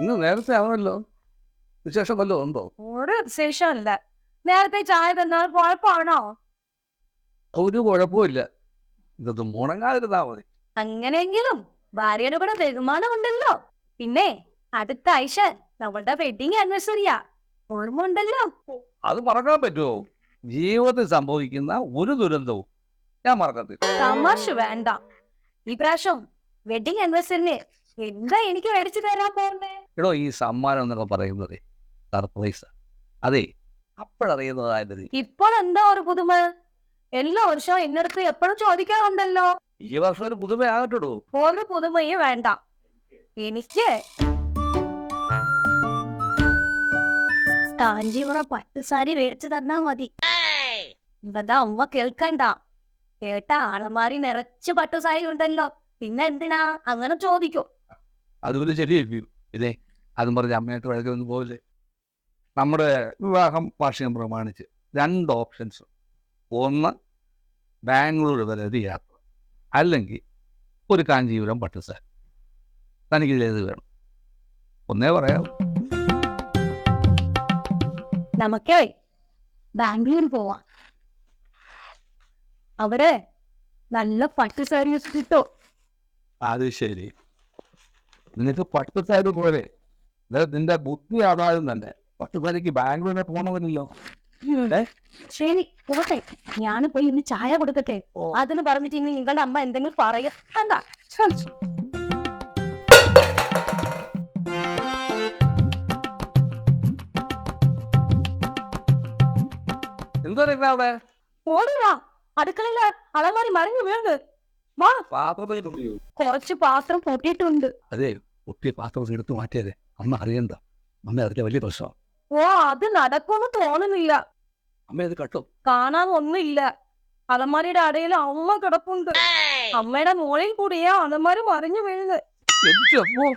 ഇന്ന് നേരത്തെ ആണല്ലോ. വിശേഷം വല്ലതും ഉണ്ടോ? ഒരു വിശേഷമല്ല. നേരത്തെ ചായ തന്നാൽ കുഴപ്പമാണോ? ഒരു കുഴപ്പമില്ല. ഇതൊന്ന് മുടങ്ങാതിരുന്നാ മതി. അങ്ങനെയെങ്കിലും ഭാര്യയുടെ കൂടെ ബഹുമാനം ഉണ്ടല്ലോ. പിന്നെ അടുത്ത ആഴ്ച നമ്മളുടെ വെഡിങ് ആനിവേഴ്സറിയാ, ഓർമ്മ ഉണ്ടല്ലോ. അത് മറക്കാൻ പറ്റുമോ? ജീവിതത്തിൽ സംഭവിക്കുന്ന ഒരു ദുരന്തവും ഞാൻ മറക്കത്തില്ല. തമാശ വേണ്ട. ഈ പ്രാവശ്യം വെഡിങ് ആനിവേഴ്സറിന് എന്താ എനിക്ക് മേടിച്ചു തരാൻ പോകുന്നേ? എടോ, ഈ സമ്മാനം എന്നൊക്കെ പറയുന്നത് സർപ്രൈസ്. അതെ, അപ്പോഴറിയുന്നതായത്. ഇപ്പോൾ എന്താ ഒരു പുതുമ? എല്ലാ വർഷവും എന്നടുത്ത് എപ്പോഴും ചോദിക്കാറുണ്ടല്ലോ. ഈ വർഷം ഒരു പുതുമയാകട്ടോ. ഒരു പുതുമയും വേണ്ട. എനിക്ക് കാഞ്ചീപുരം പട്ടുസാരി മേടിച്ചു തന്നാ മതി. എന്താ അമ്മ കേൾക്കണ്ട. കേട്ട ആളമാരി നിറച്ച് പട്ടുസാരി ഉണ്ടല്ലോ, പിന്നെ എന്തിനാ അങ്ങനെ ചോദിക്കും? അതുപോലെ ശരിയായിരിക്കും. ഇതേ അതും പറഞ്ഞ് അമ്മയായിട്ട് വഴക്കൊന്നും പോകില്ലേ. നമ്മുടെ വിവാഹം വാർഷികം പ്രമാണിച്ച് 2 ഓപ്ഷൻസ്. ഒന്ന് ബാംഗ്ലൂർ വരെ ഒരു യാത്ര, അല്ലെങ്കിൽ ഒരു കാഞ്ചീപുരം പട്ടുസാരി. തനിക്കിതിലേത് വേണം? ഒന്നേ പറയാം. നമുക്കേ ബാംഗ്ലൂർ പോവാം. അവിടെ നല്ല പട്ടുസാരി കിട്ടും. അത് ശരി. നിനക്ക് പട്ടുസാരി പോലെ നിന്റെ ബുദ്ധി ആധാരം തന്നെ. പട്ടുസാരിക്ക് ബാംഗ്ലൂരിനെ പോകണമെന്നില്ലോ. ശരി, പോട്ടെ. ഞാൻ പോയി ഇന്ന് ചായ കൊടുക്കട്ടെ. അതിന് പറഞ്ഞിട്ട് ഇനി നിങ്ങളുടെ അമ്മ എന്തെങ്കിലും പറയുക എന്താ? എന്താ അവിടെ? ഓടുവാ, അടുക്കളയില് അളമാരി മറിഞ്ഞു വീണ്. വാ, കുറച്ച് പാത്രം പൊട്ടിയിട്ടുണ്ട്. അതെ, ഒത്തിരി പാത്രം എടുത്ത് മാറ്റിയതേ. അമ്മ അറിയണ്ട. അമ്മ അറിഞ്ഞ വലിയ പ്രശ്നമാണ്. ഓ, അത് നടക്കുമെന്ന് തോന്നുന്നില്ല. അമ്മ അത് കട്ടോ? കാണാൻ ഒന്നുമില്ല. അലമാരിയുടെ അടയിൽ അമ്മ കിടപ്പുണ്ട്. അമ്മയുടെ മോളിൽ കൂടിയാ അലമാരി മറിഞ്ഞു വീഴുന്നത്. എന്റെ അമ്മോ.